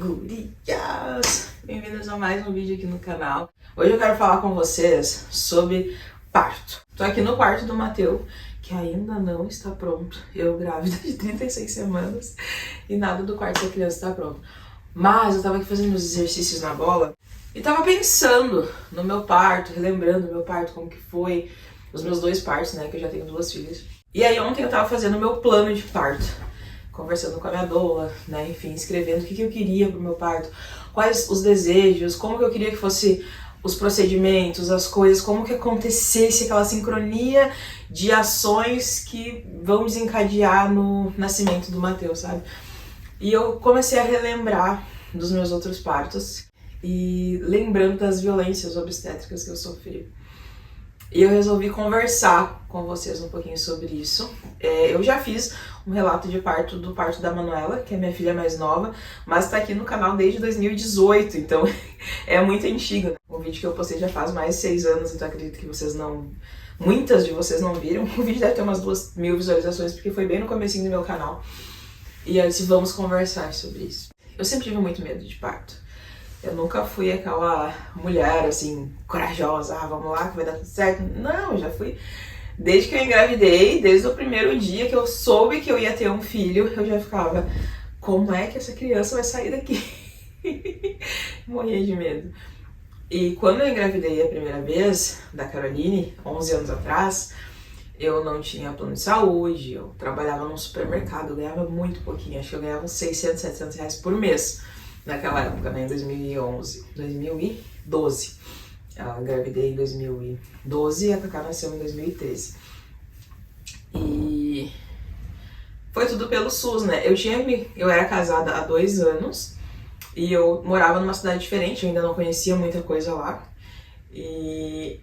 gurias! Bem-vindos a mais um vídeo aqui no canal. Hoje eu quero falar com vocês sobre parto. Tô aqui no quarto do Matheus, que ainda não está pronto. Eu grávida de 36 semanas e nada do quarto da criança está pronto. Mas eu tava aqui fazendo os exercícios na bola e tava pensando no meu parto, relembrando o meu parto, como que foi, os meus dois partos, né, que eu já tenho duas filhas. E aí ontem eu tava fazendo o meu plano de parto, conversando com a minha doula, né, enfim, escrevendo o que eu queria pro meu parto, quais os desejos, como que eu queria que fosse os procedimentos, as coisas, como que acontecesse aquela sincronia de ações que vão desencadear no nascimento do Matheus, sabe? E eu comecei a relembrar dos meus outros partos e lembrando das violências obstétricas que eu sofri. E eu resolvi conversar com vocês um pouquinho sobre isso. Eu já fiz um relato de parto do parto da Manuela, que é minha filha mais nova, mas tá aqui no canal desde 2018, então é muito antigo. Um vídeo que eu postei já faz mais de 6 anos, então acredito que vocês não... muitas de vocês não viram. O vídeo deve ter umas 2.000 visualizações, porque foi bem no comecinho do meu canal. E aí vamos conversar sobre isso. Eu sempre tive muito medo de parto. Eu nunca fui aquela mulher, assim, corajosa, vamos lá que vai dar tudo certo. Não, eu já fui... Desde que eu engravidei, desde o primeiro dia que eu soube que eu ia ter um filho, eu já ficava, como é que essa criança vai sair daqui? Morria de medo. E quando eu engravidei a primeira vez, da Caroline, 11 anos atrás, eu não tinha plano de saúde, eu trabalhava num supermercado, eu ganhava muito pouquinho, acho que eu ganhava uns 600, 700 reais por mês. Naquela época, né, em 2012. Eu engravidei em 2012 e a Cacá nasceu em 2013. E foi tudo pelo SUS, né? Eu era casada há 2 anos e eu morava numa cidade diferente, eu ainda não conhecia muita coisa lá. E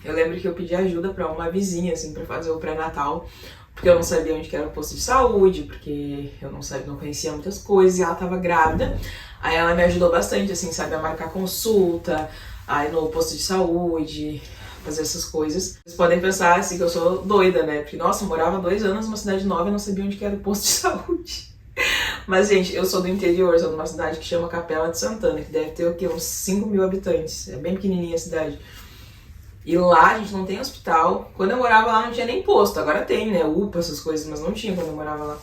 eu lembro que eu pedi ajuda pra uma vizinha, assim, pra fazer o pré-natal, porque eu não sabia onde que era o posto de saúde, porque eu não conhecia muitas coisas, e ela tava grávida. Aí ela me ajudou bastante, assim, sabe, a marcar consulta, aí no posto de saúde, fazer essas coisas. Vocês podem pensar, assim, que eu sou doida, né? Porque, nossa, eu morava 2 anos numa cidade nova e não sabia onde que era o posto de saúde. Mas, gente, eu sou do interior, sou de uma cidade que chama Capela de Santana, que deve ter, o quê? Uns 5.000 habitantes. É bem pequenininha a cidade. E lá a gente não tem hospital. Quando eu morava lá não tinha nem posto. Agora tem, né? UPA, essas coisas, mas não tinha quando eu morava lá.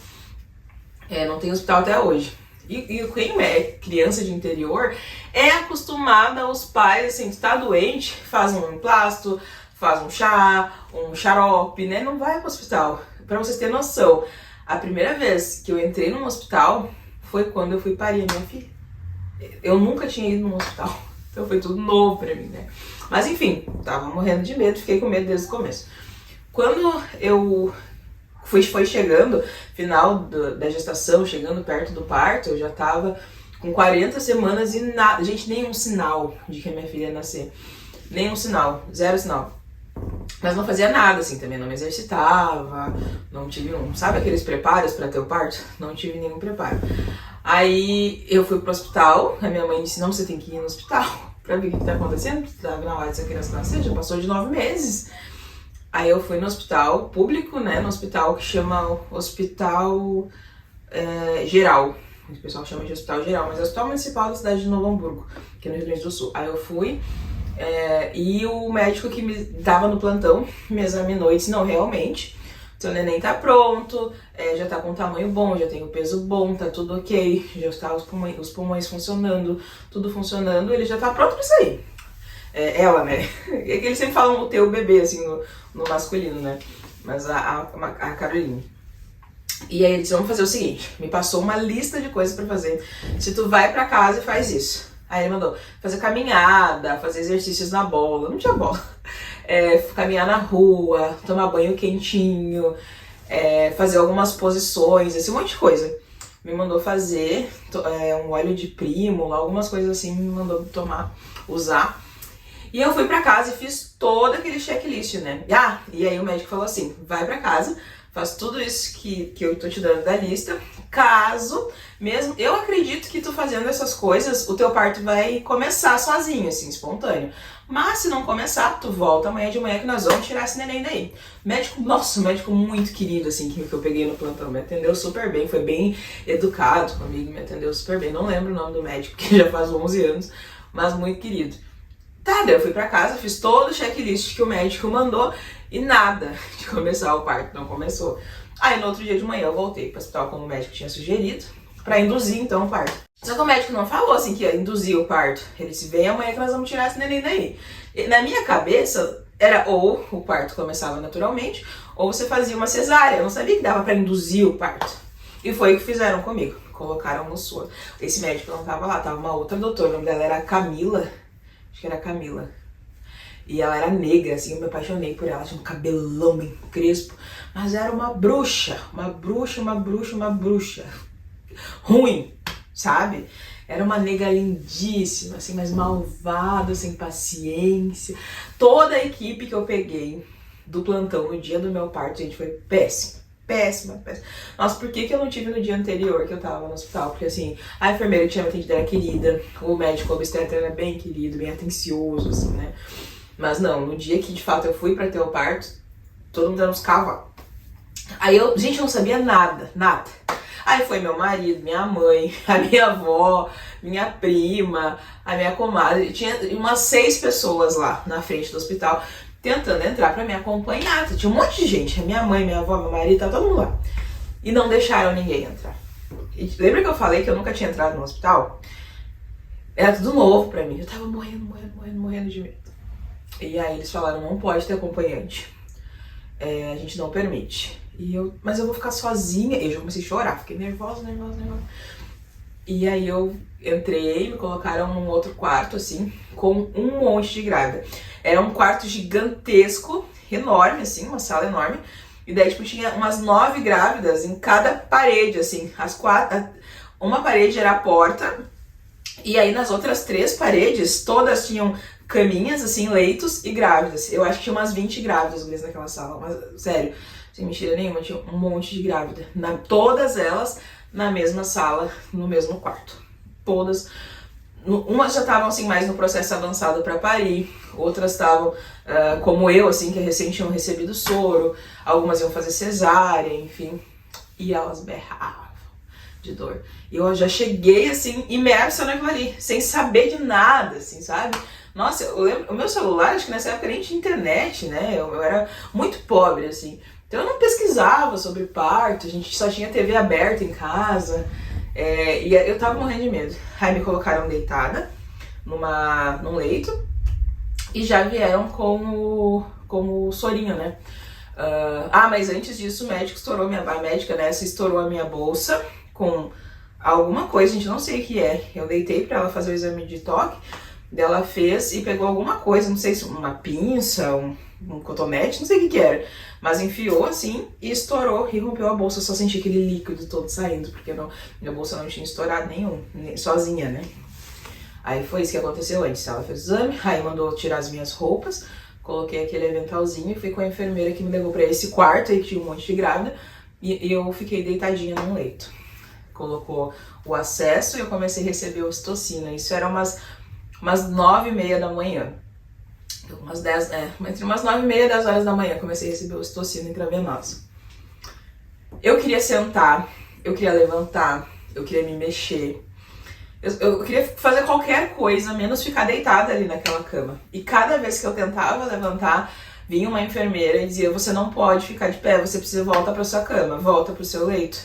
Não tem hospital até hoje. E quem é criança de interior é acostumada aos pais, assim, tu tá doente, faz um emplasto, faz um chá, um xarope, né? Não vai pro hospital. Pra vocês terem noção, a primeira vez que eu entrei num hospital foi quando eu fui parir a minha filha. Eu nunca tinha ido num hospital. Então foi tudo novo pra mim, né? Mas enfim, tava morrendo de medo, fiquei com medo desde o começo. Quando eu foi chegando, final da gestação, chegando perto do parto, eu já tava com 40 semanas e nada, gente, nenhum sinal de que a minha filha ia nascer. Nenhum sinal, zero sinal. Mas não fazia nada, assim, também não me exercitava, não tive sabe aqueles preparos pra ter o parto? Não tive nenhum preparo. Aí eu fui pro hospital, a minha mãe disse, não, você tem que ir no hospital pra ver o que tá acontecendo, tava na hora dessa criança nascer, já passou de 9 meses. Aí eu fui no hospital público, né, no hospital que chama Hospital Geral, o pessoal chama de Hospital Geral, mas é o Hospital Municipal da cidade de Novo Hamburgo, aqui no Rio Grande do Sul. Aí eu fui, e o médico que me dava no plantão me examinou e disse, não, realmente, seu neném tá pronto, já tá com tamanho bom, já tem o peso bom, tá tudo ok, já está os pulmões funcionando, tudo funcionando, ele já tá pronto pra sair. Ela, né? É que eles sempre falam o teu bebê, assim, no masculino, né? Mas a Caroline. E aí ele disse, vamos fazer o seguinte, me passou uma lista de coisas pra fazer. Se tu vai pra casa e faz isso. Aí ele mandou fazer caminhada, fazer exercícios na bola, não tinha bola. Caminhar na rua, tomar banho quentinho, fazer algumas posições, assim, um monte de coisa. Me mandou fazer um óleo de prímula, algumas coisas assim, me mandou usar. E eu fui pra casa e fiz todo aquele checklist, né? E aí o médico falou assim, vai pra casa, faz tudo isso que eu tô te dando da lista. Caso, mesmo, eu acredito que tu fazendo essas coisas, o teu parto vai começar sozinho, assim, espontâneo. Mas se não começar, tu volta amanhã de manhã que nós vamos tirar esse neném daí. Médico, nossa, médico muito querido, assim, que eu peguei no plantão, me atendeu super bem, foi bem educado comigo, me atendeu super bem. Não lembro o nome do médico, que já faz 11 anos, mas muito querido. Tá, daí eu fui pra casa, fiz todo o checklist que o médico mandou e nada de começar o parto, não começou. Aí no outro dia de manhã eu voltei pro hospital como o médico tinha sugerido, pra induzir então o parto. Só que o médico não falou assim que ia induzir o parto. Ele disse, vem amanhã que nós vamos tirar esse neném daí. E na minha cabeça era ou o parto começava naturalmente, ou você fazia uma cesárea. Eu não sabia que dava pra induzir o parto. E foi o que fizeram comigo, colocaram no soro. Esse médico não tava lá, tava uma outra doutora, o nome dela era Camila. Acho que era Camila. E ela era negra, assim, eu me apaixonei por ela. Tinha um cabelão bem crespo. Mas era uma bruxa. Uma bruxa, uma bruxa, uma bruxa. Ruim, sabe? Era uma nega lindíssima, assim, mas malvada, sem paciência. Toda a equipe que eu peguei do plantão no dia do meu parto, gente, foi péssima. Péssima, péssima. Nossa, por que eu não tive no dia anterior que eu tava no hospital? Porque assim, a enfermeira que tinha me atendido era querida, o médico obstetra era bem querido, bem atencioso, assim, né? Mas não, no dia que de fato eu fui pra ter o parto, todo mundo dando uns cavalos. Aí eu, gente, eu não sabia nada, nada. Aí foi meu marido, minha mãe, a minha avó, minha prima, a minha comadre. Tinha umas 6 pessoas lá na frente do hospital tentando entrar pra me acompanhar. Tinha um monte de gente, minha mãe, minha avó, meu marido, tá todo mundo lá. E não deixaram ninguém entrar. E lembra que eu falei que eu nunca tinha entrado no hospital? Era tudo novo pra mim. Eu tava morrendo de medo. E aí eles falaram, não pode ter acompanhante. A gente não permite. Mas eu vou ficar sozinha. Eu já comecei a chorar, fiquei nervosa. E aí eu entrei, me colocaram num outro quarto, assim, com um monte de grávida. Era um quarto gigantesco, enorme, assim, uma sala enorme. E daí, tipo, tinha umas 9 grávidas em cada parede, assim. Uma parede era a porta, e aí nas outras 3 paredes, todas tinham caminhas, assim, leitos e grávidas. Eu acho que tinha umas 20 grávidas mesmo naquela sala, mas sério, sem mentira nenhuma, tinha um monte de grávida. Todas elas na mesma sala, no mesmo quarto. Todas. Umas já estavam assim mais no processo avançado para parir, outras estavam como eu, assim, que recém tinham recebido soro, algumas iam fazer cesárea, enfim, e elas berravam de dor. E eu já cheguei assim, imersa naquilo ali, sem saber de nada, assim, sabe? Nossa, eu lembro, o meu celular, acho que nessa época nem tinha internet, né? Eu era muito pobre, assim. Então eu não pesquisava sobre parto, a gente só tinha TV aberta em casa. E eu tava morrendo de medo. Aí me colocaram deitada num leito e já vieram com o sorinho, né? Mas antes disso o médico estourou a médica, né, estourou a minha bolsa com alguma coisa, a gente não sei o que é. Eu deitei pra ela fazer o exame de toque, ela fez e pegou alguma coisa, não sei se uma pinça, um cotonete, não sei o que era. Mas enfiou assim e estourou e rompeu a bolsa. Eu só senti aquele líquido todo saindo, porque minha bolsa não tinha estourado nenhum, sozinha, né? Aí foi isso que aconteceu antes. Ela fez o exame, aí mandou tirar as minhas roupas, coloquei aquele aventalzinho e fui com a enfermeira que me levou pra esse quarto aí que tinha um monte de grávida e eu fiquei deitadinha num leito. Colocou o acesso e eu comecei a receber ocitocina. Isso era umas 9h30 da manhã. Entre umas 9h30 e 10 horas da manhã comecei a receber ocitocina intravenosa. Eu queria sentar, eu queria levantar, eu queria me mexer. Eu queria fazer qualquer coisa, menos ficar deitada ali naquela cama. E cada vez que eu tentava levantar, vinha uma enfermeira e dizia, você não pode ficar de pé, você precisa voltar para sua cama, volta para o seu leito.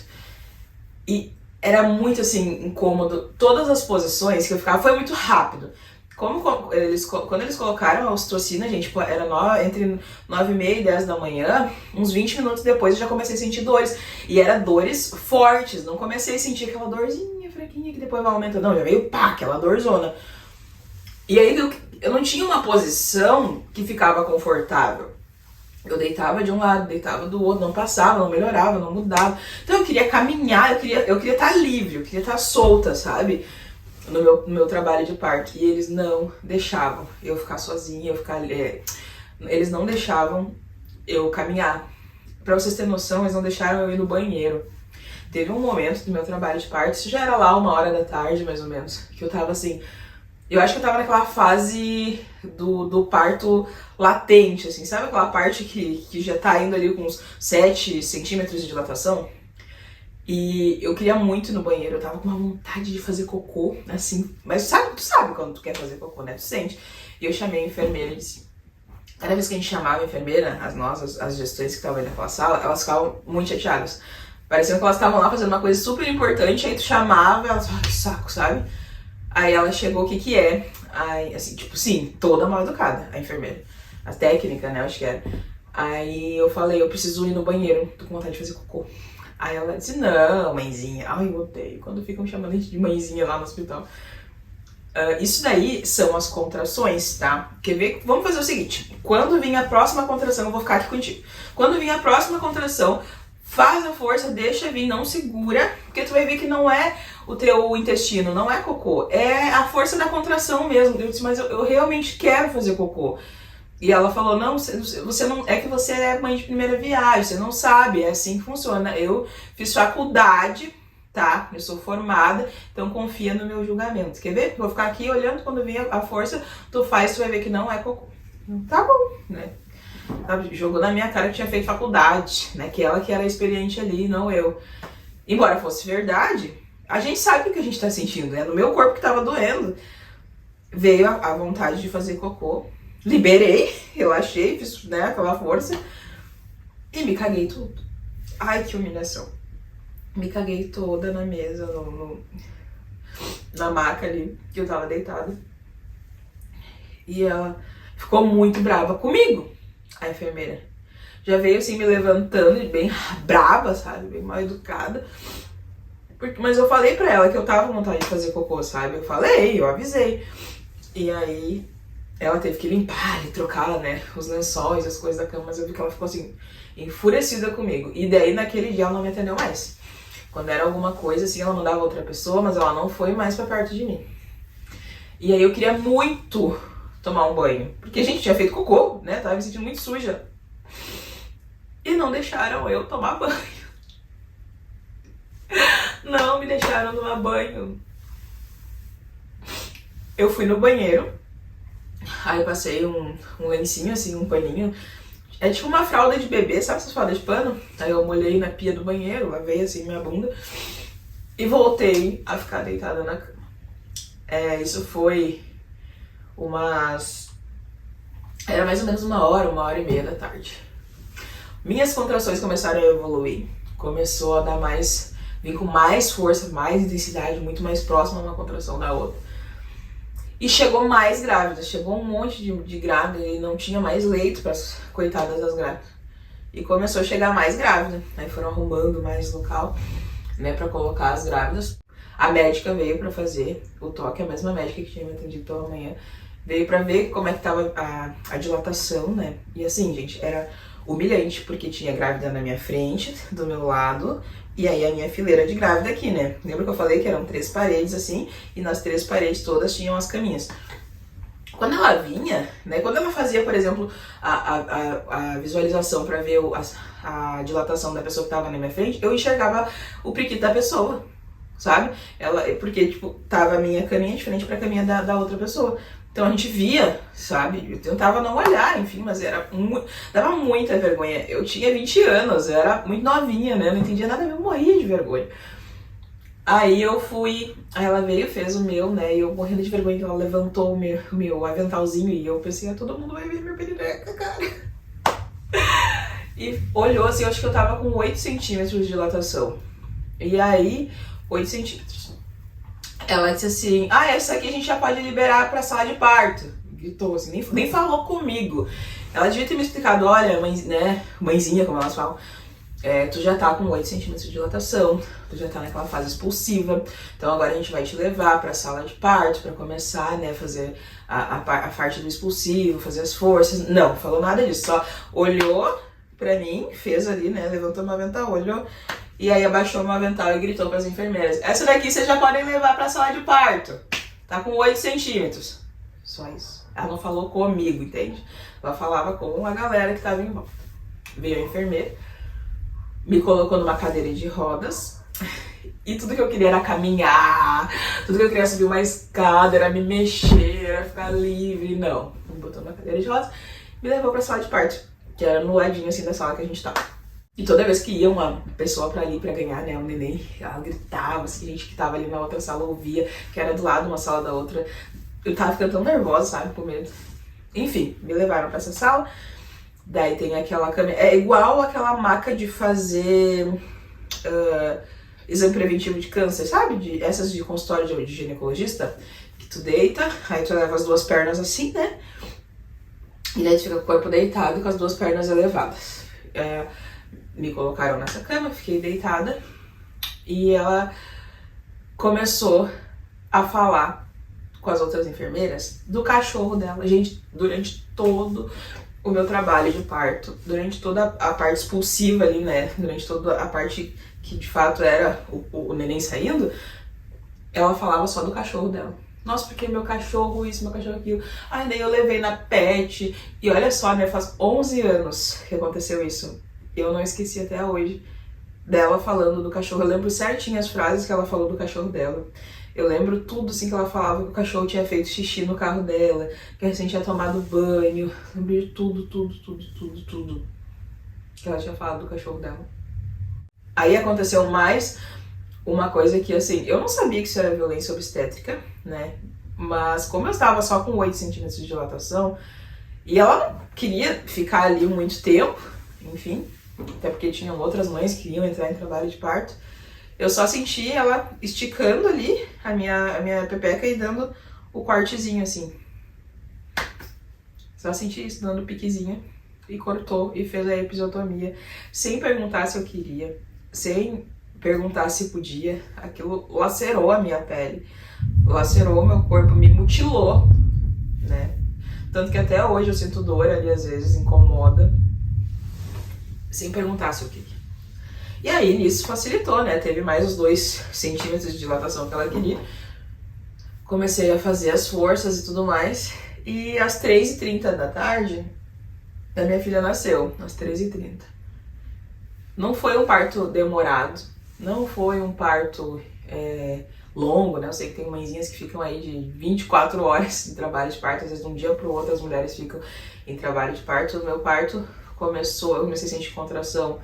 E era muito assim, incômodo. Todas as posições que eu ficava, foi muito rápido. Quando eles colocaram a ocitocina, gente, era entre 9h30 e 10 da manhã, uns 20 minutos depois eu já comecei a sentir dores. E eram dores fortes, não comecei a sentir aquela dorzinha fraquinha que depois vai aumentando. Não, já veio aquela dorzona. E aí eu não tinha uma posição que ficava confortável. Eu deitava de um lado, deitava do outro, não passava, não melhorava, não mudava. Então eu queria caminhar, eu queria estar livre, eu queria estar solta, sabe? No meu trabalho de parto. E eles não deixavam eu ficar sozinha, eles não deixavam eu caminhar. Pra vocês terem noção, eles não deixaram eu ir no banheiro. Teve um momento do meu trabalho de parto, isso já era lá 1h da tarde, mais ou menos, que eu tava assim... Eu acho que eu tava naquela fase do parto latente, assim, sabe aquela parte que já tá indo ali com uns 7 centímetros de dilatação? E eu queria muito ir no banheiro, eu tava com uma vontade de fazer cocô, assim, mas tu sabe quando tu quer fazer cocô, né? Tu sente. E eu chamei a enfermeira e disse... Cada vez que a gente chamava a enfermeira, as gestantes que estavam aí naquela sala, elas ficavam muito chateadas. Parecendo que elas estavam lá fazendo uma coisa super importante, aí tu chamava, elas falavam, que saco, sabe? Aí ela chegou, o que que é? Aí, assim, tipo, sim, toda mal educada, a enfermeira. A técnica, né, eu acho que era. Aí eu falei, eu preciso ir no banheiro, tô com vontade de fazer cocô. Aí ela disse, não, mãezinha. Ai, eu odeio quando ficam chamando a gente de mãezinha lá no hospital. Isso daí são as contrações, tá? Quer ver? Vamos fazer o seguinte, quando vir a próxima contração, eu vou ficar aqui contigo. Quando vir a próxima contração, faz a força, deixa vir, não segura, porque tu vai ver que não é o teu intestino, não é cocô, é a força da contração mesmo. Eu disse, mas eu realmente quero fazer cocô. E ela falou, não, você não, é que você é mãe de primeira viagem, você não sabe, é assim que funciona. Eu fiz faculdade, tá? Eu sou formada, então confia no meu julgamento. Quer ver? Vou ficar aqui olhando, quando vir a força, tu faz, tu vai ver que não é cocô. Tá bom, né? Jogou na minha cara que tinha feito faculdade, né? Que ela que era experiente ali, não eu. Embora fosse verdade, a gente sabe o que a gente tá sentindo, né? No meu corpo que tava doendo, veio a vontade de fazer cocô. Liberei, relaxei, fiz, né, aquela força e me caguei tudo. Ai, que humilhação. Me caguei toda na mesa, na maca ali, que eu tava deitada. E ela ficou muito brava comigo, a enfermeira. Já veio assim me levantando, bem brava, sabe? Bem mal educada. Mas eu falei pra ela que eu tava com vontade de fazer cocô, sabe? Eu avisei. E aí ela teve que limpar e trocar, né, os lençóis, as coisas da cama. Mas eu vi que ela ficou assim, enfurecida comigo. E daí naquele dia ela não me atendeu mais. Quando era alguma coisa assim, ela mandava outra pessoa, mas ela não foi mais pra perto de mim. E aí eu queria muito tomar um banho, porque a gente tinha feito cocô, né, tava me sentindo muito suja. E não deixaram eu tomar banho. Não me deixaram tomar banho. Eu fui no banheiro, aí eu passei um lencinho, assim, um paninho. É tipo uma fralda de bebê, sabe essas fraldas de pano? Aí eu molhei na pia do banheiro, lavei assim minha bunda e voltei a ficar deitada na cama. Isso foi era mais ou menos 1h da tarde. Minhas contrações começaram a evoluir, começou a dar vir com mais força, mais intensidade, muito mais próxima uma contração da outra. E chegou mais grávida, chegou um monte de grávida e não tinha mais leito para as coitadas das grávidas. E começou a chegar mais grávida, aí foram arrumando mais local, né, para colocar as grávidas. A médica veio para fazer o toque, a mesma médica que tinha me atendido pela manhã, veio para ver como é que tava a dilatação, né. E assim, gente, era humilhante, porque tinha grávida na minha frente, do meu lado, e aí a minha fileira de grávida aqui, né? Lembra que eu falei que eram 3 paredes assim, e nas 3 paredes todas tinham as caminhas. Quando ela vinha, né? Quando ela fazia, por exemplo, a visualização para ver a dilatação da pessoa que tava na minha frente, eu enxergava o priquito da pessoa, sabe? Porque, tipo, tava a minha caminha de frente pra caminha da outra pessoa. Então a gente via, sabe? Eu tentava não olhar, enfim, mas dava muita vergonha. Eu tinha 20 anos, eu era muito novinha, né? Eu não entendia nada, eu morria de vergonha. Aí ela veio, fez o meu, né? E eu morrendo de vergonha, então ela levantou o meu aventalzinho e eu pensei, todo mundo vai ver minha perereca, cara. E olhou assim, eu acho que eu tava com 8 centímetros de dilatação. E aí, 8 centímetros. Ela disse assim, essa aqui a gente já pode liberar pra sala de parto. Gritou assim, nem falou comigo. Ela devia ter me explicado, olha, mãezinha, como elas falam, tu já tá com 8 centímetros de dilatação, tu já tá naquela fase expulsiva, então agora a gente vai te levar pra sala de parto pra começar, né, fazer a parte do expulsivo, fazer as forças. Não, falou nada disso, só olhou pra mim, fez ali, né, levantou meu avental, olhou, e aí abaixou meu avental e gritou pras enfermeiras, essa daqui vocês já podem levar pra sala de parto, tá com 8 centímetros. Só isso. Ela não falou comigo, entende? Ela falava com a galera que tava em volta. Veio a enfermeira, me colocou numa cadeira de rodas. E tudo que eu queria era caminhar, tudo que eu queria era subir uma escada, era me mexer, era ficar livre. Não, me botou numa cadeira de rodas e me levou pra sala de parto, que era no ladinho assim da sala que a gente tava. E toda vez que ia uma pessoa pra ali pra ganhar, né, um neném, ela gritava, assim, gente que tava ali na outra sala ouvia, que era do lado uma sala da outra. Eu tava ficando tão nervosa, sabe, com medo. Enfim, me levaram pra essa sala, daí tem aquela câmera, é igual aquela maca de fazer exame preventivo de câncer, sabe, essas de consultório de ginecologista, que tu deita, aí tu leva as duas pernas assim, né, e daí tu fica com o corpo deitado com as duas pernas elevadas. Me colocaram nessa cama, fiquei deitada e ela começou a falar com as outras enfermeiras do cachorro dela. Gente, durante todo o meu trabalho de parto, durante toda a parte expulsiva ali, né, durante toda a parte que de fato era o neném saindo, ela falava só do cachorro dela. Nossa, porque meu cachorro isso, meu cachorro aquilo. Ai, daí eu levei na pet. E olha só, né, faz 11 anos que aconteceu isso. Eu não esqueci até hoje dela falando do cachorro. Eu lembro certinho as frases que ela falou do cachorro dela. Eu lembro tudo assim que ela falava, que o cachorro tinha feito xixi no carro dela, que a recém tinha tomado banho. Eu lembro de tudo que ela tinha falado do cachorro dela. Aí aconteceu mais uma coisa que, assim, eu não sabia que isso era violência obstétrica, né? Mas como eu estava só com 8 centímetros de dilatação, e ela não queria ficar ali muito tempo, enfim, até porque tinham outras mães que iam entrar em trabalho de parto, eu só senti ela esticando ali a minha pepeca e dando o cortezinho, assim. Só senti isso, dando piquezinho, e cortou, e fez a episiotomia, sem perguntar se eu queria, sem perguntar se podia. Aquilo lacerou a minha pele, lacerou o meu corpo, me mutilou, né? Tanto que até hoje eu sinto dor ali, às vezes, incomoda, sem perguntar se eu queria. E aí, nisso facilitou, né? Teve mais os 2 centímetros de dilatação que ela queria. Comecei a fazer as forças e tudo mais. E às 3h30 da tarde, a minha filha nasceu, às 3h30. Não foi um parto demorado, não foi um parto longo, né? Eu sei que tem mãezinhas que ficam aí de 24 horas de trabalho de parto, às vezes de um dia para o outro as mulheres ficam em trabalho de parto. O meu parto começou, eu comecei a sentir contração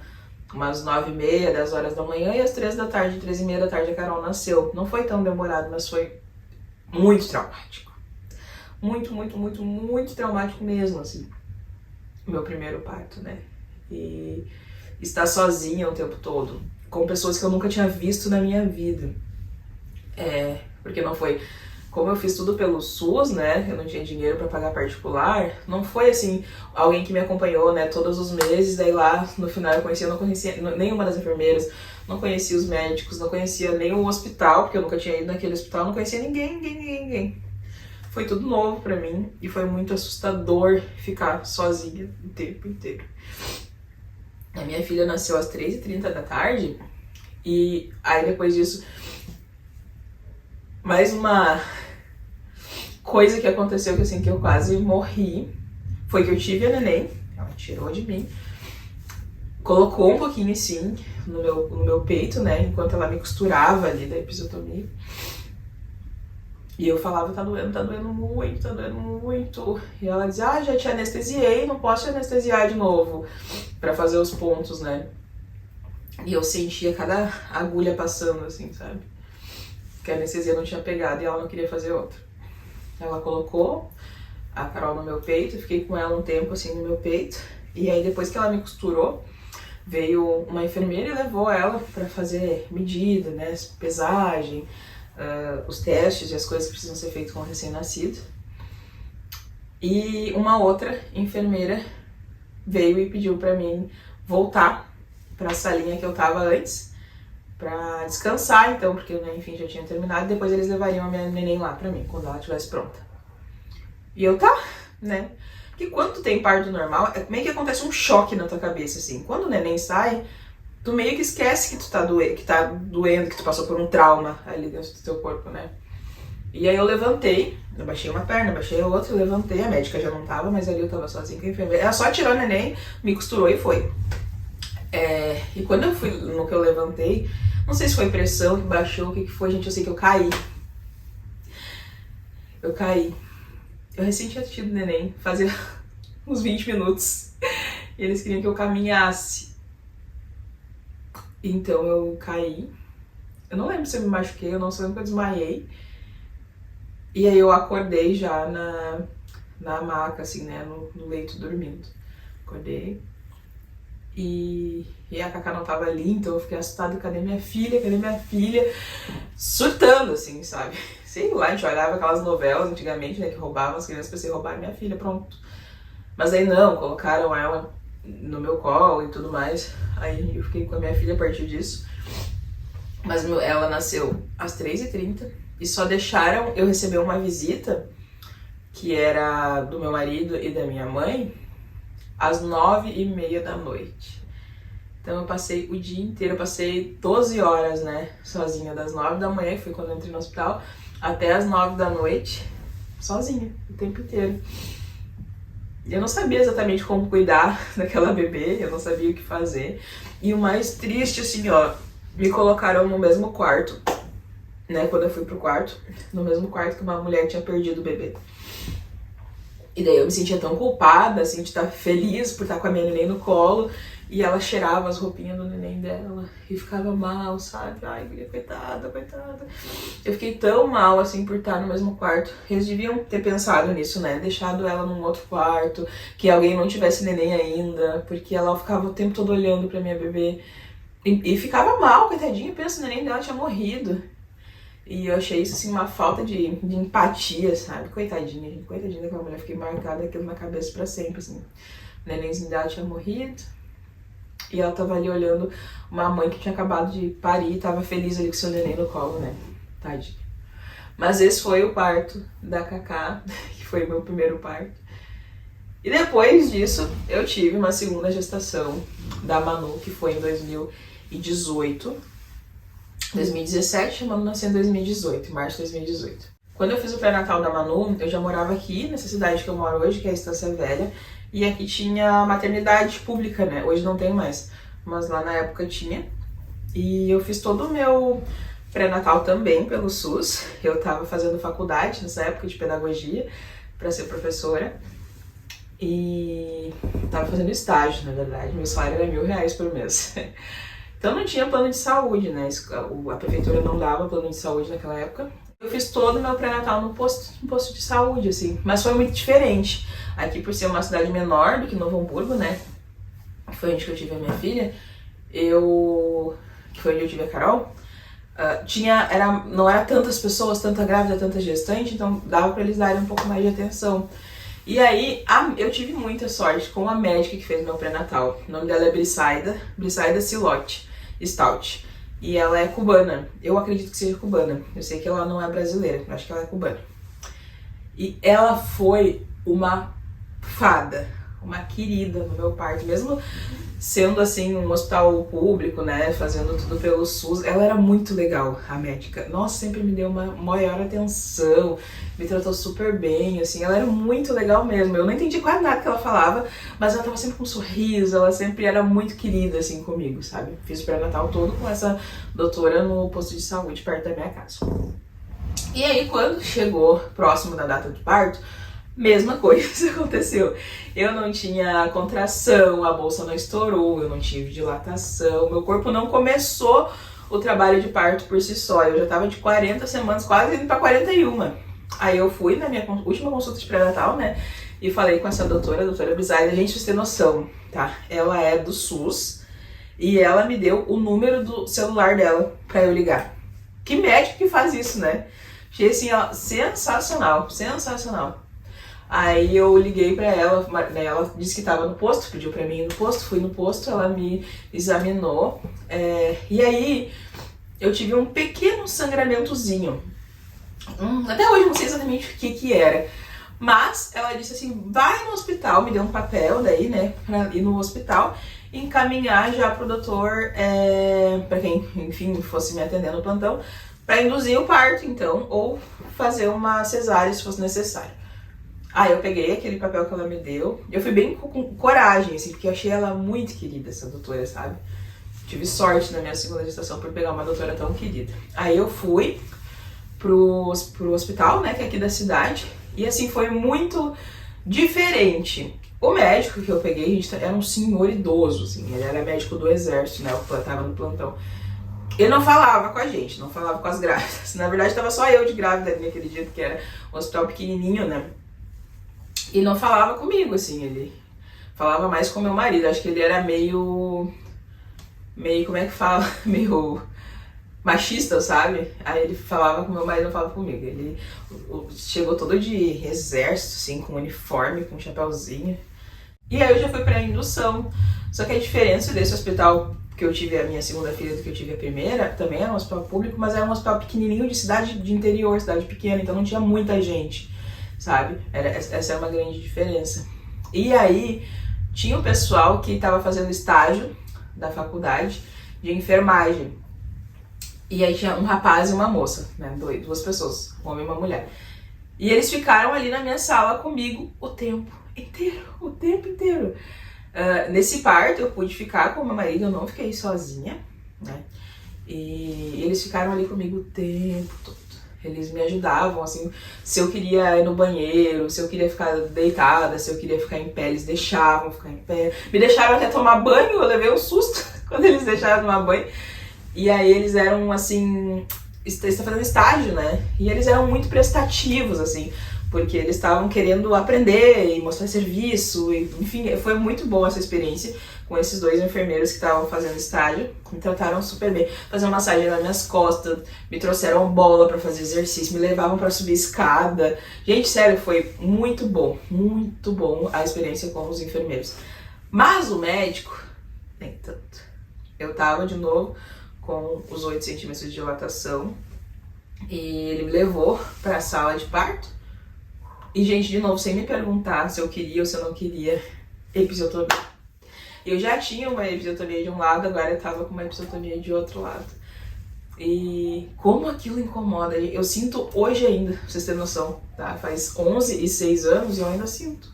umas 9h30, 10 horas da manhã, e às 3 da tarde, 3h30 da tarde a Carol nasceu. Não foi tão demorado, mas foi muito traumático. Muito traumático mesmo, assim. Meu primeiro parto, né? E estar sozinha o tempo todo, com pessoas que eu nunca tinha visto na minha vida. Porque não foi... Como eu fiz tudo pelo SUS, né, eu não tinha dinheiro para pagar particular, não foi assim, alguém que me acompanhou, né, todos os meses, daí lá no final eu não conhecia nenhuma das enfermeiras, não conhecia os médicos, não conhecia nem o hospital, porque eu nunca tinha ido naquele hospital, não conhecia ninguém. Foi tudo novo pra mim e foi muito assustador ficar sozinha o tempo inteiro. A minha filha nasceu às 3h30 da tarde e aí depois disso, mais uma coisa que aconteceu que assim, que eu quase morri, foi que eu tive a neném, ela tirou de mim, colocou um pouquinho assim no meu peito, né, enquanto ela me costurava ali da episiotomia. E eu falava, tá doendo muito. E ela dizia, já te anestesiei, não posso te anestesiar de novo, pra fazer os pontos, né. E eu sentia cada agulha passando, assim, sabe, que a anestesia não tinha pegado e ela não queria fazer outra. Ela colocou a Carol no meu peito, fiquei com ela um tempo assim no meu peito, e aí depois que ela me costurou, veio uma enfermeira e levou ela para fazer medida, né, pesagem, os testes e as coisas que precisam ser feitas com o recém-nascido. E uma outra enfermeira veio e pediu para mim voltar para a salinha que eu tava antes, pra descansar, então, porque eu, enfim, já tinha terminado, e depois eles levariam a minha neném lá pra mim, quando ela estivesse pronta. E eu, tá, né? Porque quando tu tem parto normal, meio que acontece um choque na tua cabeça, assim. Quando o neném sai, tu meio que esquece que tu tá doendo, que tu passou por um trauma ali dentro do teu corpo, né? E aí eu levantei, eu baixei uma perna, baixei a outra, eu levantei, a médica já não tava, mas ali eu tava sozinha com a enfermeira. Ela só tirou o neném, me costurou e foi. E quando eu fui, no que eu levantei, não sei se foi pressão que baixou, o que foi, gente, eu sei que eu caí. Eu caí. Eu recém tinha tido neném, fazia uns 20 minutos. E eles queriam que eu caminhasse. Então eu caí. Eu não lembro se eu me machuquei, eu não sei que eu desmaiei. E aí eu acordei já na maca, assim, né, no leito dormindo. Acordei. E a Cacá não tava ali, então eu fiquei assustada, cadê minha filha? Cadê minha filha? Surtando, assim, sabe? Sei lá, a gente olhava aquelas novelas antigamente, né, que roubavam as crianças, pensei, roubaram minha filha, pronto. Mas aí não, colocaram ela no meu colo e tudo mais. Aí eu fiquei com a minha filha a partir disso. Mas ela nasceu às 3h30 e só deixaram eu receber uma visita, que era do meu marido e da minha mãe, às 9h30 da noite. Então eu passei o dia inteiro, eu passei 12 horas, né, sozinha, das 9 da manhã, que foi quando eu entrei no hospital, até as 9 da noite, sozinha, o tempo inteiro. Eu não sabia exatamente como cuidar daquela bebê, eu não sabia o que fazer. E o mais triste, assim, ó, me colocaram no mesmo quarto, né, quando eu fui pro quarto, no mesmo quarto que uma mulher tinha perdido o bebê. E daí eu me sentia tão culpada, assim, de estar feliz por estar com a minha neném no colo, e ela cheirava as roupinhas do neném dela, e ficava mal, sabe? Ai, coitada, coitada. Eu fiquei tão mal, assim, por estar no mesmo quarto. Eles deviam ter pensado nisso, né? Deixado ela num outro quarto, que alguém não tivesse neném ainda, porque ela ficava o tempo todo olhando pra minha bebê. E ficava mal, coitadinha, pensa, o neném dela tinha morrido. E eu achei isso, assim, uma falta de empatia, sabe? Coitadinha, gente. Coitadinha daquela mulher. Fiquei marcada aquilo na cabeça pra sempre, assim. O nenenzinho dela tinha morrido. E ela tava ali olhando uma mãe que tinha acabado de parir e tava feliz ali com seu neném no colo, né? Tadinha. Mas esse foi o parto da Cacá, que foi o meu primeiro parto. E depois disso, eu tive uma segunda gestação da Manu, que foi em 2018. 2017, a Manu nasceu em 2018, em março de 2018. Quando eu fiz o pré-natal da Manu, eu já morava aqui, nessa cidade que eu moro hoje, que é a Estância Velha, e aqui tinha maternidade pública, né? Hoje não tem mais, mas lá na época tinha. E eu fiz todo o meu pré-natal também pelo SUS. Eu tava fazendo faculdade nessa época de pedagogia para ser professora. E tava fazendo estágio, na verdade. Meu salário era R$1.000 por mês. Então não tinha plano de saúde, né? A prefeitura não dava plano de saúde naquela época. Eu fiz todo o meu pré-natal no posto de saúde, assim. Mas foi muito diferente. Aqui, por ser uma cidade menor do que Novo Hamburgo, né? Que foi onde eu tive a minha filha. Que foi onde eu tive a Carol. Não era tantas pessoas, tanta grávida, tanta gestante. Então dava pra eles darem um pouco mais de atenção. E aí, eu tive muita sorte com a médica que fez meu pré-natal. O nome dela é Brisaida Stout. E ela é cubana. Eu acredito que seja cubana. Eu sei que ela não é brasileira, eu acho que ela é cubana. E ela foi uma fada, uma querida no meu parto. Mesmo sendo, assim, um hospital público, né, fazendo tudo pelo SUS, ela era muito legal, a médica. Nossa, sempre me deu uma maior atenção, me tratou super bem, assim, ela era muito legal mesmo. Eu não entendi quase nada que ela falava, mas ela tava sempre com um sorriso, ela sempre era muito querida, assim, comigo, sabe? Fiz o pré-natal todo com essa doutora no posto de saúde perto da minha casa. E aí, quando chegou próximo da data do parto, mesma coisa aconteceu. Eu não tinha contração, a bolsa não estourou, eu não tive dilatação, meu corpo não começou o trabalho de parto por si só. Eu já tava de 40 semanas, quase indo pra 41. Aí eu fui na minha última consulta de pré-natal, né, e falei com essa doutora, a doutora Brisaida. Gente, pra você ter noção, tá? Ela é do SUS e ela me deu o número do celular dela pra eu ligar. Que médico que faz isso, né? Achei assim, ó, sensacional, sensacional. Aí eu liguei pra ela, né, ela disse que tava no posto, pediu pra mim ir no posto, fui no posto, ela me examinou, e aí eu tive um pequeno sangramentozinho. Até hoje eu não sei exatamente o que era, mas ela disse assim, vai no hospital, me deu um papel daí, né, pra ir no hospital e encaminhar já pro doutor, pra quem, enfim, fosse me atender no plantão, pra induzir o parto, então, ou fazer uma cesárea se fosse necessário. Aí eu peguei aquele papel que ela me deu, eu fui bem com coragem, assim, porque eu achei ela muito querida, essa doutora, sabe? tive sorte na minha segunda gestação por pegar uma doutora tão querida. Aí eu fui pro hospital, né, que é aqui da cidade, e assim, foi muito diferente. O médico que eu peguei, gente, era um senhor idoso, assim, ele era médico do exército, né, eu tava no plantão. Ele não falava com a gente, não falava com as grávidas. Na verdade, tava só eu de grávida ali naquele dia, porque era um hospital pequenininho, né. E não falava comigo, assim, ele falava mais com meu marido. Acho que ele era meio, como é que fala? Meio machista, sabe? Aí ele falava com meu marido, não falava comigo. Ele chegou todo de exército, assim, com uniforme, com chapéuzinho. E aí eu já fui pra indução. Só que a diferença desse hospital que eu tive a minha segunda filha do que eu tive a primeira, também era um hospital público, mas era um hospital pequenininho de cidade de interior, cidade pequena, então não tinha muita gente, sabe? Essa é uma grande diferença. E aí tinha o pessoal que estava fazendo estágio da faculdade de enfermagem. E aí tinha um rapaz e uma moça, né? Duas pessoas, um homem e uma mulher. E eles ficaram ali na minha sala comigo o tempo inteiro. Nesse parto eu pude ficar com o meu marido, eu não fiquei sozinha, né? E eles ficaram ali comigo o tempo todo. Eles me ajudavam, assim, se eu queria ir no banheiro, se eu queria ficar deitada, se eu queria ficar em pé, eles deixavam ficar em pé. Me deixaram até tomar banho, eu levei um susto quando eles deixaram tomar banho. E aí eles eram, assim, está fazendo estágio, né? E eles eram muito prestativos, assim, porque eles estavam querendo aprender e mostrar serviço, e, enfim, foi muito boa essa experiência com esses dois enfermeiros que estavam fazendo estágio, me trataram super bem, faziam massagem nas minhas costas, me trouxeram bola pra fazer exercício, me levavam pra subir escada. Gente, sério, foi muito bom a experiência com os enfermeiros. Mas o médico, nem tanto. Eu tava de novo com os 8 centímetros de dilatação e ele me levou pra sala de parto. E, gente, de novo, sem me perguntar se eu queria ou se eu não queria episiotomia. Eu já tinha uma episiotomia de um lado, agora eu tava com uma episiotomia de outro lado. E como aquilo incomoda, eu sinto hoje ainda, pra vocês terem noção, tá? Faz 11 e 6 anos e eu ainda sinto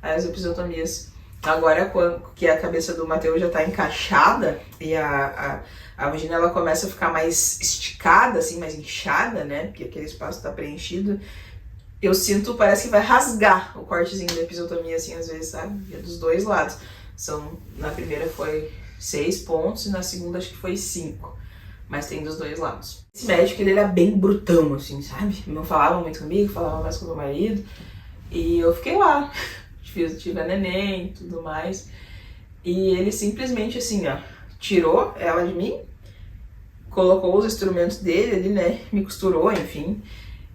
as episiotomias. Agora, que a cabeça do Matheus já tá encaixada e a vagina ela começa a ficar mais esticada, assim, mais inchada, né? Porque aquele espaço tá preenchido. Eu sinto, parece que vai rasgar o cortezinho da episiotomia, assim, às vezes, sabe? Dos dois lados. Na primeira foi 6 pontos e na segunda acho que foi 5. Mas tem dos dois lados. Esse médico, ele era bem brutão, assim, sabe? Não falava muito comigo, falava mais com o meu marido. E eu fiquei lá, tive a neném e tudo mais. E ele simplesmente, assim, ó, tirou ela de mim, colocou os instrumentos dele ali, né? Me costurou, enfim.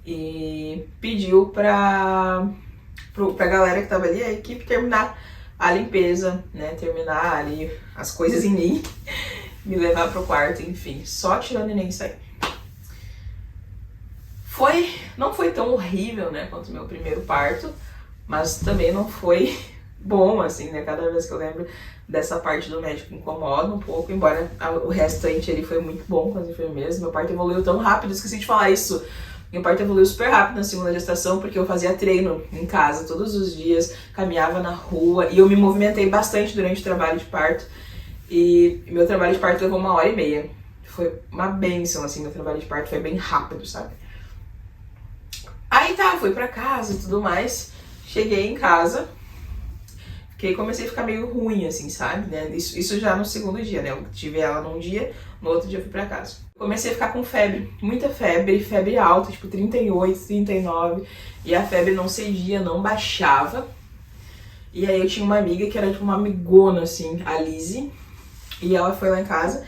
E pediu pra galera que tava ali, a equipe, terminar a limpeza, né, terminar ali as coisas em mim, me levar pro quarto, enfim, só tirando o neném e sair. Não foi tão horrível, né, quanto o meu primeiro parto, mas também não foi bom, assim, né, cada vez que eu lembro dessa parte do médico incomoda um pouco, embora o restante ali foi muito bom com as enfermeiras. Meu parto evoluiu tão rápido, esqueci de falar isso. Meu parto evoluiu super rápido na segunda gestação, porque eu fazia treino em casa todos os dias, caminhava na rua, e eu me movimentei bastante durante o trabalho de parto. E meu trabalho de parto levou 1h30. Foi uma bênção, assim, meu trabalho de parto foi bem rápido, sabe? Aí tá, fui pra casa e tudo mais, cheguei em casa, comecei a ficar meio ruim, assim, sabe? Né? Isso já no segundo dia, né? Eu tive ela num dia, no outro dia eu fui pra casa. Comecei a ficar com febre, muita febre alta, tipo 38, 39, e a febre não cedia, não baixava. E aí eu tinha uma amiga que era tipo uma amigona, assim, a Lizzie, e ela foi lá em casa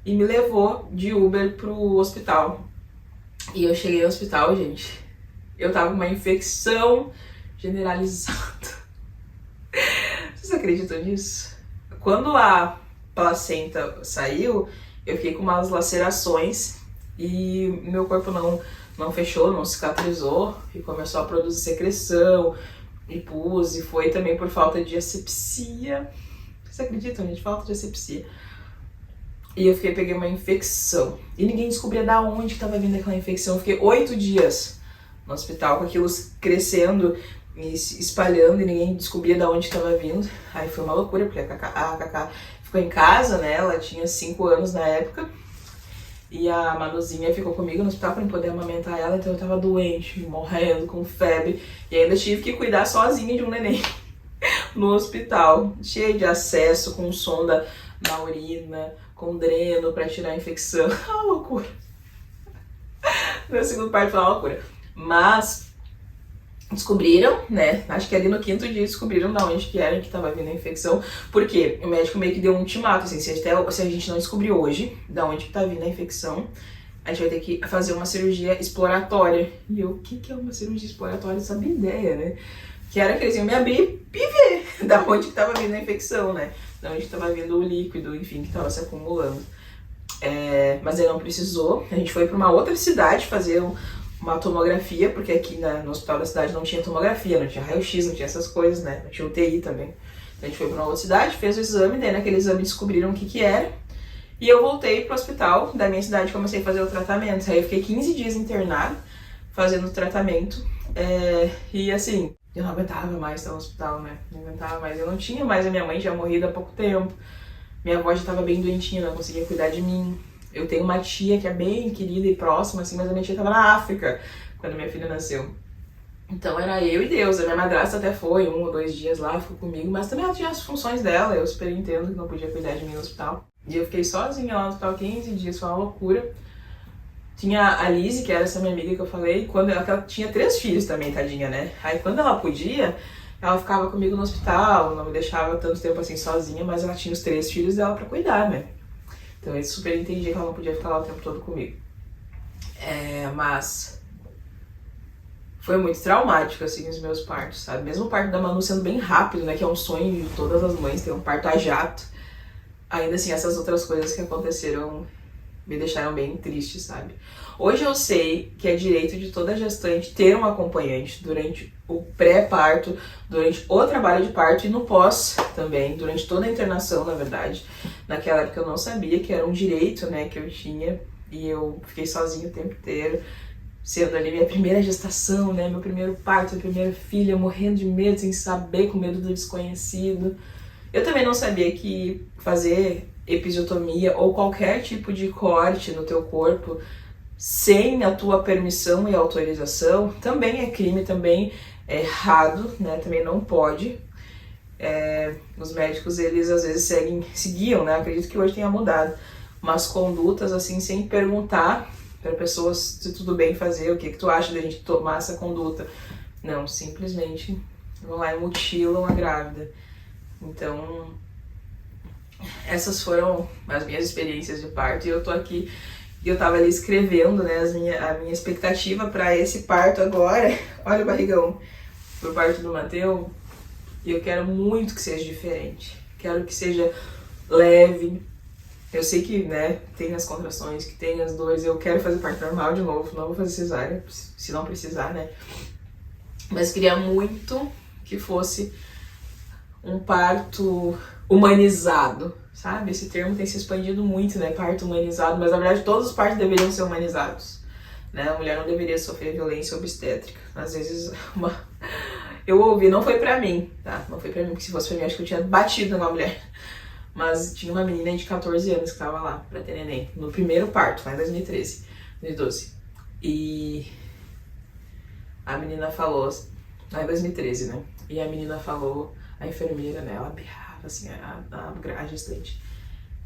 e me levou de Uber pro hospital. E eu cheguei no hospital, gente, eu tava com uma infecção generalizada. Vocês acreditam nisso? Quando a placenta saiu, eu fiquei com umas lacerações e meu corpo não fechou, não cicatrizou e começou a produzir secreção e pus, e foi também por falta de asepsia. Vocês acreditam, gente? Falta de asepsia. E eu peguei uma infecção. E ninguém descobria da onde que estava vindo aquela infecção. Eu fiquei 8 dias no hospital com aquilo crescendo e se espalhando e ninguém descobria de onde estava vindo. Aí foi uma loucura, porque a Cacá ficou em casa, né? Ela tinha 5 anos na época. E a Manuzinha ficou comigo no hospital pra eu poder amamentar ela, então eu tava doente, morrendo, com febre. E ainda tive que cuidar sozinha de um neném no hospital, cheio de acesso, com sonda na urina, com dreno pra tirar a infecção. Ah, loucura! Meu segundo parto foi uma loucura. Mas descobriram, né? Acho que ali no 5º dia descobriram de onde que era que tava vindo a infecção. Porque o médico meio que deu um ultimato, assim, se a gente não descobrir hoje de onde que tá vindo a infecção, a gente vai ter que fazer uma cirurgia exploratória. E eu, o que é uma cirurgia exploratória? Eu sabia ideia, né? Que era que eles iam me abrir e ver da onde que tava vindo a infecção, né? Da onde que tava vindo o líquido, enfim, que tava se acumulando. Mas ele não precisou. A gente foi para uma outra cidade fazer uma tomografia, porque aqui no hospital da cidade não tinha tomografia, não tinha raio-x, não tinha essas coisas, né? Não tinha UTI também. Então a gente foi para uma outra cidade, fez o exame, daí naquele exame descobriram o que que era. E eu voltei pro hospital da minha cidade e comecei a fazer o tratamento. Aí eu fiquei 15 dias internada, fazendo o tratamento. E assim, eu não aguentava mais estar no hospital, né? Não aguentava mais. Eu não tinha mais, a minha mãe tinha morrido há pouco tempo. Minha avó já estava bem doentinha, não conseguia cuidar de mim. Eu tenho uma tia que é bem querida e próxima, assim, mas a minha tia estava na África quando minha filha nasceu. Então era eu e Deus. A minha madrasta até foi 1 ou 2 dias lá, ficou comigo, mas também ela tinha as funções dela. Eu super entendo que não podia cuidar de mim no hospital. E eu fiquei sozinha lá no hospital 15 dias, foi uma loucura. Tinha a Lizzie, que era essa minha amiga que eu falei, quando ela tinha 3 filhos também, tadinha, né? Aí quando ela podia, ela ficava comigo no hospital, não me deixava tanto tempo assim sozinha, mas ela tinha os 3 filhos dela pra cuidar, né? Então eu super entendi que ela não podia ficar lá o tempo todo comigo. Mas foi muito traumático, assim, os meus partos, sabe? Mesmo o parto da Manu sendo bem rápido, né? Que é um sonho de todas as mães, ter um parto a jato. Ainda assim, essas outras coisas que aconteceram me deixaram bem triste, sabe? Hoje eu sei que é direito de toda gestante ter um acompanhante durante o pré-parto, durante o trabalho de parto e no pós também, durante toda a internação, na verdade. Naquela época eu não sabia que era um direito, né, que eu tinha, e eu fiquei sozinha o tempo inteiro, sendo ali minha primeira gestação, né, meu primeiro parto, minha primeira filha, morrendo de medo, sem saber, com medo do desconhecido. Eu também não sabia que fazer episiotomia ou qualquer tipo de corte no teu corpo sem a tua permissão e autorização também é crime, também é errado, né? Também não pode. Os médicos, eles às vezes seguiam, né? Acredito que hoje tenha mudado, umas condutas assim, sem perguntar para pessoas se tudo bem fazer, o que tu acha da gente tomar essa conduta. Não, simplesmente vão lá e mutilam a grávida. Então, essas foram as minhas experiências de parto e eu tô aqui, eu tava ali escrevendo, né, a minha expectativa para esse parto agora. Olha o barrigão, pro parto do Mateu, e eu quero muito que seja diferente, quero que seja leve. Eu sei que, né, tem as contrações, que tem as dores, eu quero fazer parto normal de novo, não vou fazer cesárea, se não precisar, né, mas queria muito que fosse um parto humanizado, sabe? Esse termo tem se expandido muito, né? Parto humanizado, mas na verdade todos os partos deveriam ser humanizados, né? A mulher não deveria sofrer violência obstétrica. Às vezes, eu ouvi, não foi pra mim, tá? Não foi pra mim, porque se fosse pra mim, acho que eu tinha batido numa mulher. Mas tinha uma menina de 14 anos que tava lá pra ter neném, no primeiro parto, lá em 2013, 2012. E a menina falou, lá em 2013, né? E a menina falou, a enfermeira, né, ela berrava assim, a gestante.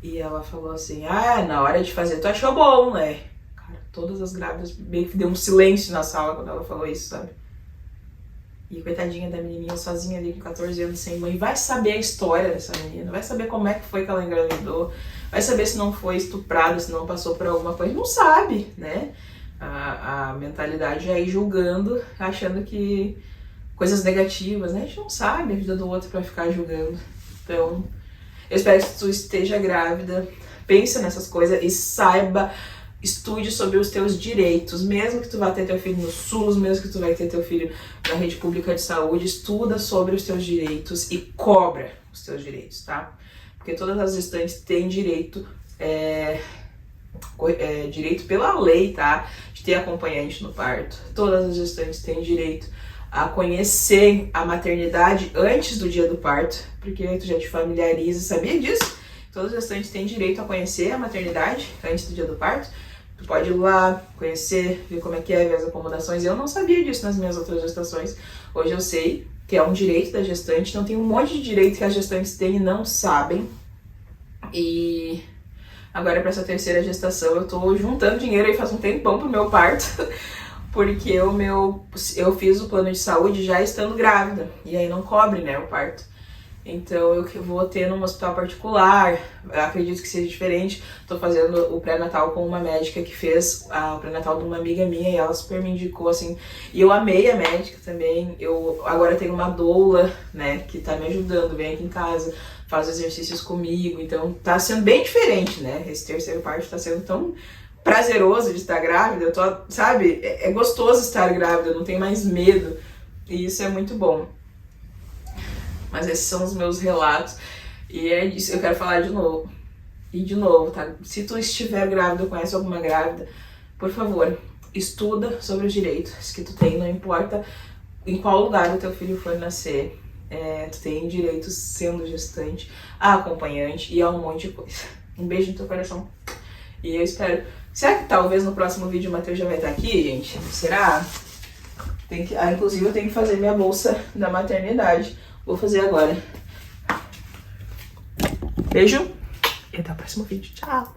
E ela falou assim, na hora de fazer, tu achou bom, né? Cara, todas as grávidas meio que deu um silêncio na sala quando ela falou isso, sabe? E coitadinha da menininha sozinha ali com 14 anos sem mãe, vai saber a história dessa menina, vai saber como é que foi que ela engravidou, vai saber se não foi estuprada, se não passou por alguma coisa, não sabe, né? A mentalidade é ir julgando, achando que coisas negativas, né? A gente não sabe a vida do outro pra ficar julgando. Então, eu espero que tu esteja grávida, pense nessas coisas e saiba, estude sobre os teus direitos, mesmo que tu vá ter teu filho no SUS, mesmo que tu vai ter teu filho na rede pública de saúde, estuda sobre os teus direitos e cobra os teus direitos, tá? Porque todas as gestantes têm direito, direito pela lei, tá? De ter acompanhante no parto. Todas as gestantes têm direito a conhecer a maternidade antes do dia do parto, porque aí tu já te familiariza, sabia disso? Todas as gestantes têm direito a conhecer a maternidade antes do dia do parto. Tu pode ir lá, conhecer, ver como é que é, ver as acomodações. Eu não sabia disso nas minhas outras gestações. Hoje eu sei que é um direito da gestante. Então tem um monte de direito que as gestantes têm e não sabem. E agora para essa terceira gestação eu tô juntando dinheiro aí faz um tempão pro meu parto. Porque eu fiz o plano de saúde já estando grávida. E aí não cobre, né, o parto. Então eu vou ter num hospital particular, acredito que seja diferente. Tô fazendo o pré-natal com uma médica que fez o pré-natal de uma amiga minha e ela super me indicou, assim. E eu amei a médica também. Eu agora tenho uma doula, né, que tá me ajudando, vem aqui em casa, faz exercícios comigo. Então tá sendo bem diferente, né? Esse terceiro parto tá sendo tão prazeroso de estar grávida. Eu tô, sabe, é gostoso estar grávida, eu não tenho mais medo. E isso é muito bom. Mas esses são os meus relatos. E é isso, eu quero falar de novo. E de novo, tá? Se tu estiver grávida ou conhece alguma grávida, por favor, estuda sobre os direitos que tu tem, não importa em qual lugar o teu filho for nascer. Tu tem direitos sendo gestante, a acompanhante e a um monte de coisa. Um beijo no teu coração. E eu espero... Será que talvez no próximo vídeo o Matheus já vai estar aqui, gente? Será? Inclusive eu tenho que fazer minha bolsa da maternidade. Vou fazer agora. Beijo e até o próximo vídeo. Tchau!